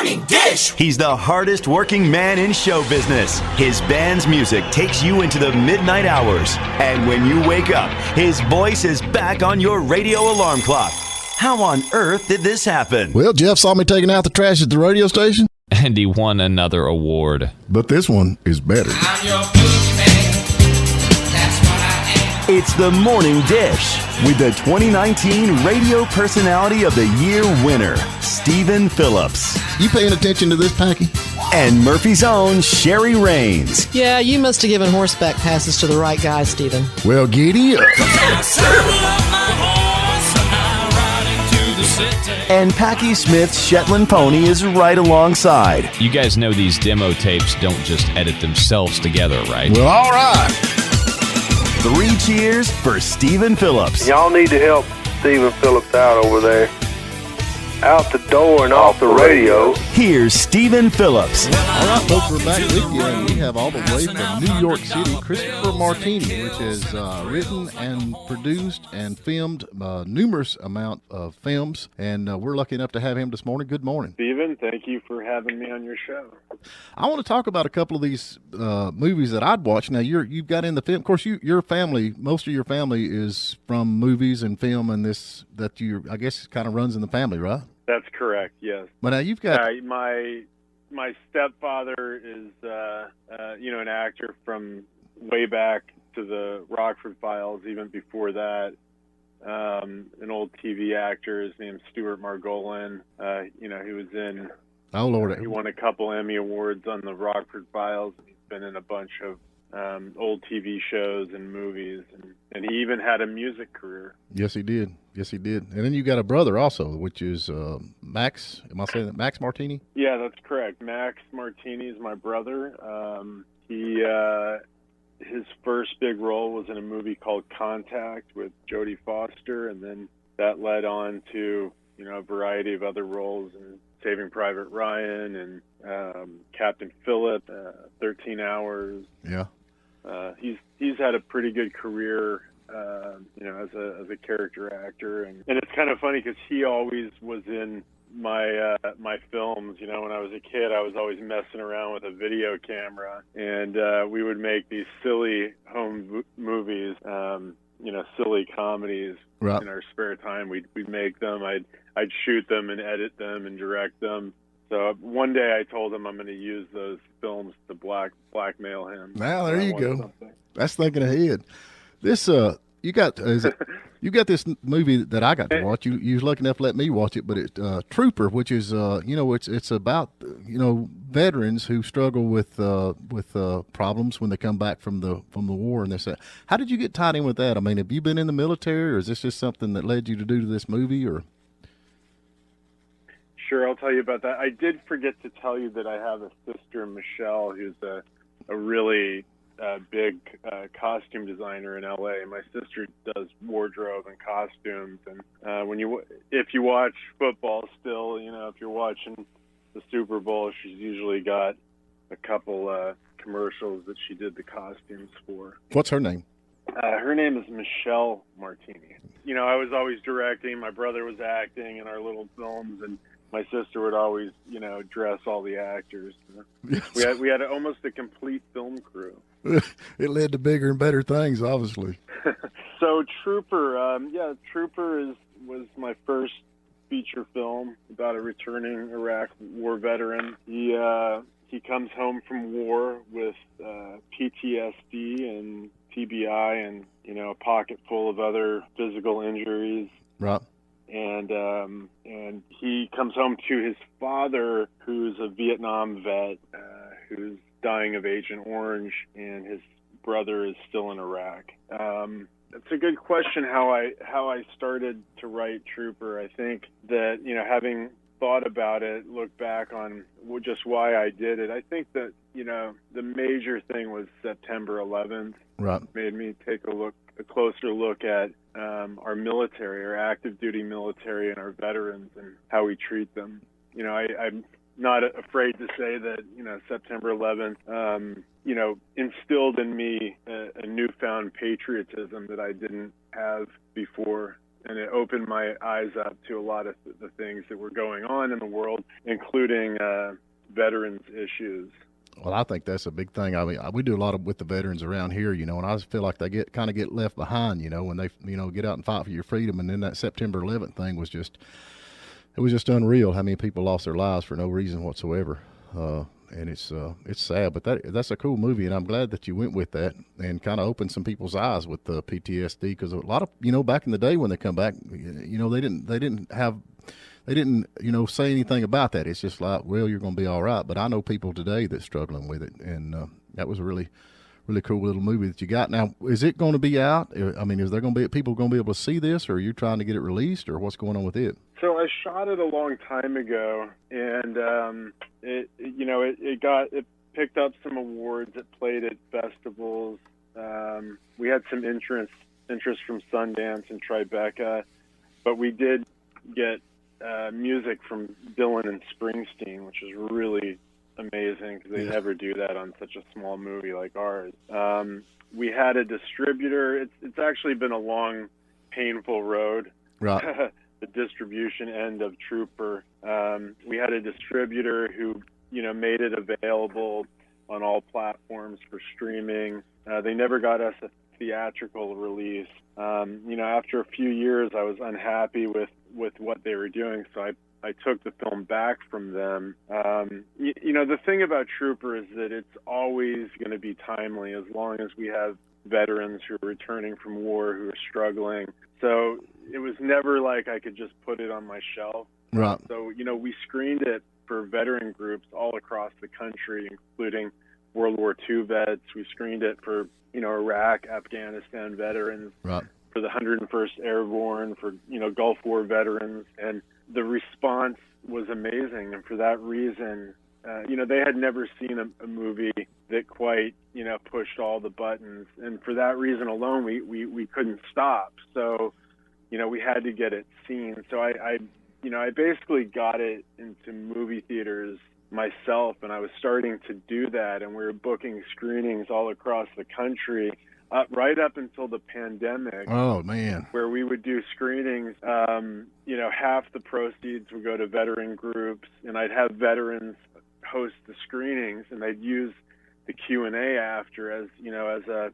Morning Dish. He's the hardest working man in show business. His band's music takes you into the midnight hours. And when you wake up, his voice is back on your radio alarm clock. How on earth did this happen? Well, Jeff saw me taking out the trash at the radio station. And he won another award. But this one is better. I'm your boogeyman. That's what I am. It's the Morning Dish with the 2019 Radio Personality of the Year winner, Stephen Phillips. You paying attention to this, Packy? And Murphy's own Sherry Raines. Yeah, you must have given horseback passes to the right guy, Stephen. Well, giddy up. And Packy Smith's Shetland pony is right alongside. You guys know these demo tapes don't just edit themselves together, right? Well, all right. 3 cheers for Stephen Phillips. Y'all need to help Stephen Phillips out over there. Out the door and off the radio. Here's Stephen Phillips. All right, folks, we're back with you, and we have all the way from New York City, Christopher Martini, which has written and produced and filmed numerous amount of films, and we're lucky enough to have him this morning. Good morning. Stephen, thank you for having me on your show. I want to talk about a couple of these movies that I'd watched. Now, you've got in the film. Of course, your family, most of your family is from movies and film, and this that you, I guess, kind of runs in the family, right? That's correct, yes. But now you've got my stepfather is an actor from way back to the Rockford Files, even before that. An old TV actor, his name's Stuart Margolin. He was in. Oh Lord! He won a couple Emmy awards on the Rockford Files. He's been in a bunch of old TV shows and movies, and he even had a music career. Yes, he did. And then you got a brother also, which is Max. Am I saying that? Max Martini? Yeah, that's correct. Max Martini is my brother. His first big role was in a movie called Contact with Jodie Foster, and then that led on to a variety of other roles in Saving Private Ryan and Captain Phillips, 13 Hours. Yeah. He's had a pretty good career, as a character actor, and it's kind of funny because he always was in my films. When I was a kid, I was always messing around with a video camera, and we would make these silly home movies, silly comedies. Right. In our spare time. We'd make them. I'd shoot them and edit them and direct them. So one day I told him I'm going to use those films to blackmail him. Now there you go. Something. That's thinking ahead. This you got this movie that I got to watch. You was lucky enough to let me watch it, but it's Trooper, which is it's about veterans who struggle with problems when they come back from the war and this. How did you get tied in with that? I mean, have you been in the military, or is this just something that led you to do this movie, or? Sure, I'll tell you about that. I did forget to tell you that I have a sister, Michelle, who's a really big costume designer in LA. My sister does wardrobe and costumes, and if you watch football still, if you're watching the Super Bowl, she's usually got a couple commercials that she did the costumes for. What's her name? Her name is Michelle Martini. I was always directing. My brother was acting in our little films, and my sister would always, dress all the actors. Yes. We had almost a complete film crew. It led to bigger and better things, obviously. So Trooper, Trooper was my first feature film about a returning Iraq war veteran. He comes home from war with PTSD and TBI and a pocket full of other physical injuries. Right. And he comes home to his father, who's a Vietnam vet, who's dying of Agent Orange, and his brother is still in Iraq. It's a good question how I started to write Trooper. I think that, having thought about it, look back on just why I did it, I think that, the major thing was September 11th. Right. Made me take a closer look at our military, our active duty military, and our veterans and how we treat them. I'm not afraid to say that, September 11th, instilled in me a newfound patriotism that I didn't have before. and it opened my eyes up to a lot of the things that were going on in the world, including veterans issues. Well, I think that's a big thing. I mean, we do a lot with the veterans around here, you know, and I just feel like they kind of get left behind, you know, when they, you know, get out and fight for your freedom. And then that September 11th thing was just unreal. How many people lost their lives for no reason whatsoever. And it's sad, but that's a cool movie, and I'm glad that you went with that and kind of opened some people's eyes with the PTSD, because a lot of, you know, back in the day when they come back, you know, they didn't you know, say anything about that. It's just like, well, you're going to be all right. But I know people today that's struggling with it, and that was a really, really cool little movie that you got. Now, is it going to be out? I mean, is there going to be people going to be able to see this, or are you trying to get it released, or what's going on with it? So I shot it a long time ago, and it picked up some awards. It played at festivals. We had some interest from Sundance and Tribeca, but we did get music from Dylan and Springsteen, which is really amazing because they never do that on such a small movie like ours. We had a distributor. It's actually been a long, painful road. Right. The distribution end of Trooper. We had a distributor who, you know, made it available on all platforms for streaming. They never got us a theatrical release. You know, after a few years, I was unhappy with what they were doing, so I took the film back from them. You know, the thing about Trooper is that it's always going to be timely as long as we have veterans who are returning from war who are struggling. So it was never like I could just put it on my shelf. Right. So, you know, we screened it for veteran groups all across the country, including World War II vets. We screened it for, you know, Iraq, Afghanistan veterans, right, for the 101st Airborne, for, you know, Gulf War veterans. And the response was amazing. And for that reason, you know, they had never seen a movie that quite, you know, pushed all the buttons. And for that reason alone, we couldn't stop. So, you know, we had to get it seen. So I basically got it into movie theaters myself, and I was starting to do that, and we were booking screenings all across the country right up until the pandemic. Oh, man. Where we would do screenings, you know, half the proceeds would go to veteran groups, and I'd have veterans host the screenings, and they'd use the Q&A after as, you know, as a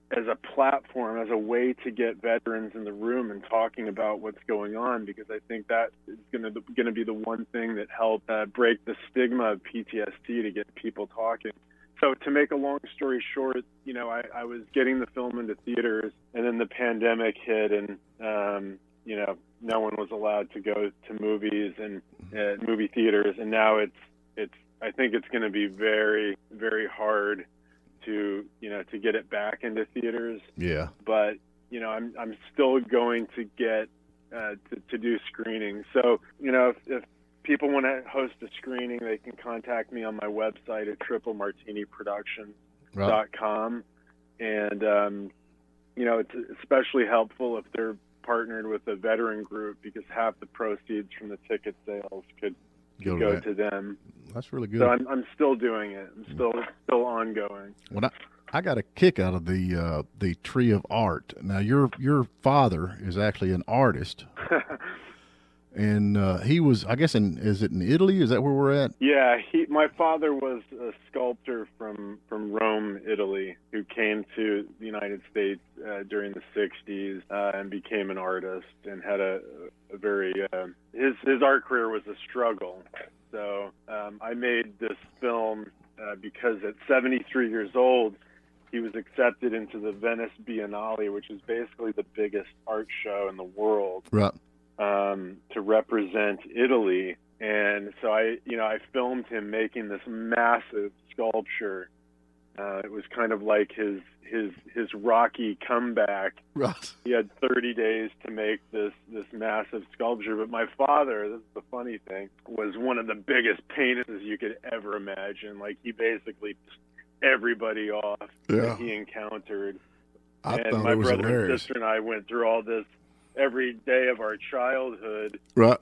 platform, as a way to get veterans in the room and talking about what's going on, because I think that is going to be the one thing that helped break the stigma of PTSD, to get people talking. So to make a long story short, you know, I was getting the film into theaters, and then the pandemic hit, and you know, no one was allowed to go to movies and movie theaters, and now I think it's going to be very, very hard to, you know, to get it back into theaters. Yeah. But, you know, I'm still going to get to do screenings. So, you know, if people want to host a screening, they can contact me on my website at triplemartiniproductions.com. And, you know, it's especially helpful if they're partnered with a veteran group, because half the proceeds from the ticket sales could go to them. That's really good. So I'm still doing it. I'm still ongoing. Well, I got a kick out of the Tree of Art. Now, your father is actually an artist, and he was, I guess, is it in Italy? Is that where we're at? Yeah, my father was a sculptor from Rome, Italy, who came to the United States during the 60s and became an artist, and had a very his art career was a struggle. So I made this film because at 73 years old, he was accepted into the Venice Biennale, which is basically the biggest art show in the world, right, to represent Italy. And so I filmed him making this massive sculpture. It was kind of like his Rocky comeback. Right. He had 30 days to make this massive sculpture. But my father, this is the funny thing, was one of the biggest painters you could ever imagine. Like, he basically pissed everybody off that he encountered. And my brother and sister and I went through all this every day of our childhood. Right.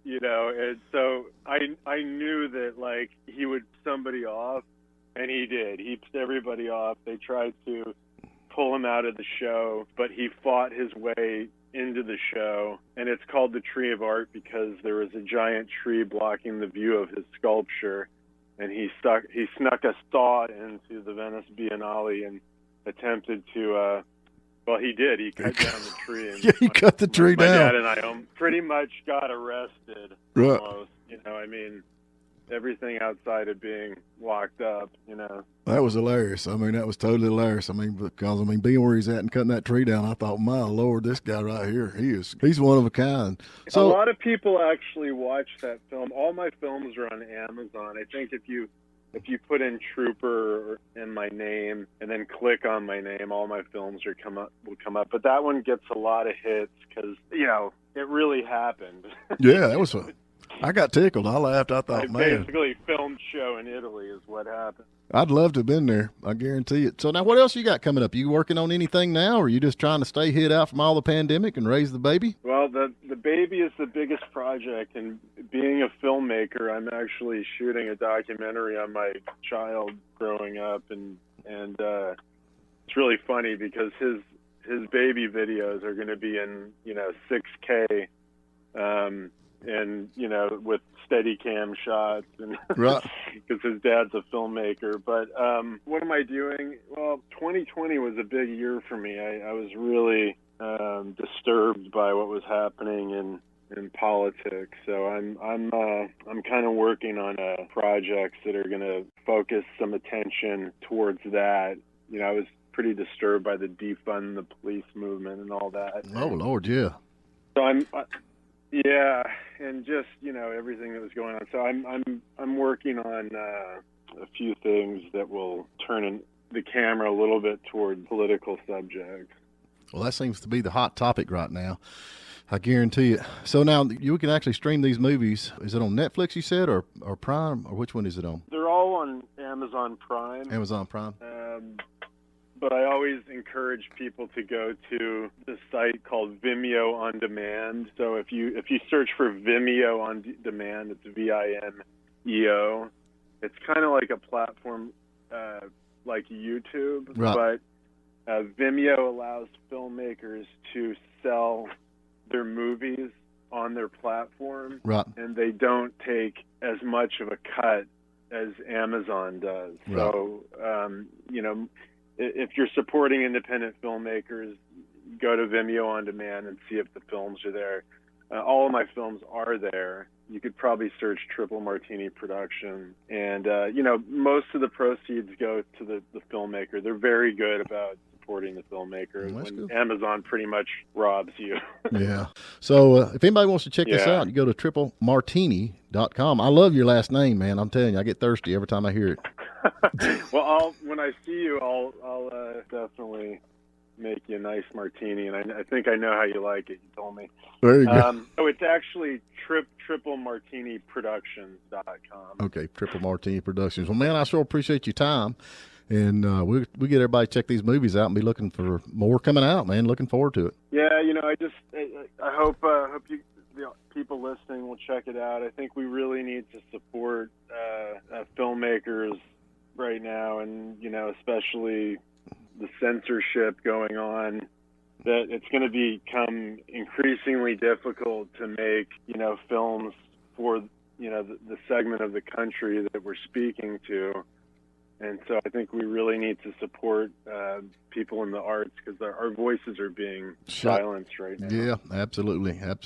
You know, and so I knew that, like, he would piss somebody off. And he did. He pissed everybody off. They tried to pull him out of the show, but he fought his way into the show, and it's called the Tree of Art because there was a giant tree blocking the view of his sculpture, and he snuck a saw into the Venice Biennale and attempted to he did. He cut down the tree. And yeah, he cut the tree down. My dad and I pretty much got arrested. Right. Almost. Everything outside of being locked up, That was hilarious. I mean, that was totally hilarious. I mean, because being where he's at and cutting that tree down, I thought, my Lord, this guy right here, he's one of a kind. So a lot of people actually watch that film. All my films are on Amazon. I think if you put in Trooper and my name and then click on my name, all my films will come up. But that one gets a lot of hits because, it really happened. Yeah, that was fun. I got tickled. I laughed. I thought, man. Basically, filmed show in Italy is what happened. I'd love to have been there. I guarantee it. So now what else you got coming up? You working on anything now, or are you just trying to stay hid out from all the pandemic and raise the baby? Well, the baby is the biggest project, and being a filmmaker, I'm actually shooting a documentary on my child growing up, and it's really funny because his baby videos are going to be in 6K. And with Steadicam shots, and right, because his dad's a filmmaker. But what am I doing? Well, 2020 was a big year for me. I was really disturbed by what was happening in politics. So I'm kind of working on projects that are going to focus some attention towards that. I was pretty disturbed by the defund the police movement and all that. Oh Lord, yeah. So yeah, and just everything that was going on. So I'm working on a few things that will turn the camera a little bit toward political subjects. Well, that seems to be the hot topic right now. I guarantee it. So now you can actually stream these movies. Is it on Netflix, you said, or Prime, or which one is it on? They're all on Amazon Prime. Amazon Prime. But I always encourage people to go to the site called Vimeo On Demand. So if you search for Vimeo On Demand, it's Vimeo. It's kind of like a platform like YouTube, right. But Vimeo allows filmmakers to sell their movies on their platform, right. And they don't take as much of a cut as Amazon does. Right. So, if you're supporting independent filmmakers, go to Vimeo On Demand and see if the films are there. All of my films are there. You could probably search Triple Martini Production. And, most of the proceeds go to the filmmaker. They're very good about supporting the filmmaker when Amazon pretty much robs you. Yeah. So if anybody wants to check this out, you go to triplemartini.com. I love your last name, man. I'm telling you, I get thirsty every time I hear it. Well, when I see you, I'll definitely make you a nice martini, and I think I know how you like it. You told me. There you go. It's actually triplemartiniproductions.com. Okay, Triple Martini Productions. Well, man, I sure appreciate your time, and we get everybody to check these movies out and be looking for more coming out, man. Looking forward to it. Yeah, I hope you. The people listening will check it out. I think we really need to support filmmakers right now, and especially the censorship going on, that it's going to become increasingly difficult to make films for the segment of the country that we're speaking to. And so I think we really need to support people in the arts because our voices are being silenced right now. Yeah, absolutely. Well,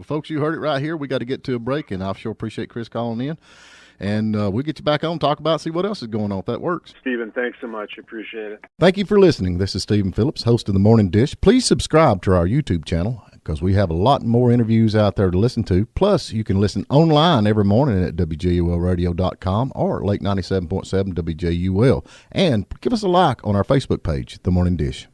folks, you heard it right here. We got to get to a break, and I sure appreciate Chris calling in. And we'll get you back on, talk about, see what else is going on, if that works. Stephen, thanks so much. Appreciate it. Thank you for listening. This is Stephen Phillips, host of The Morning Dish. Please subscribe to our YouTube channel because we have a lot more interviews out there to listen to. Plus, you can listen online every morning at WJULradio.com or Lake 97.7 WJUL. And give us a like on our Facebook page, The Morning Dish.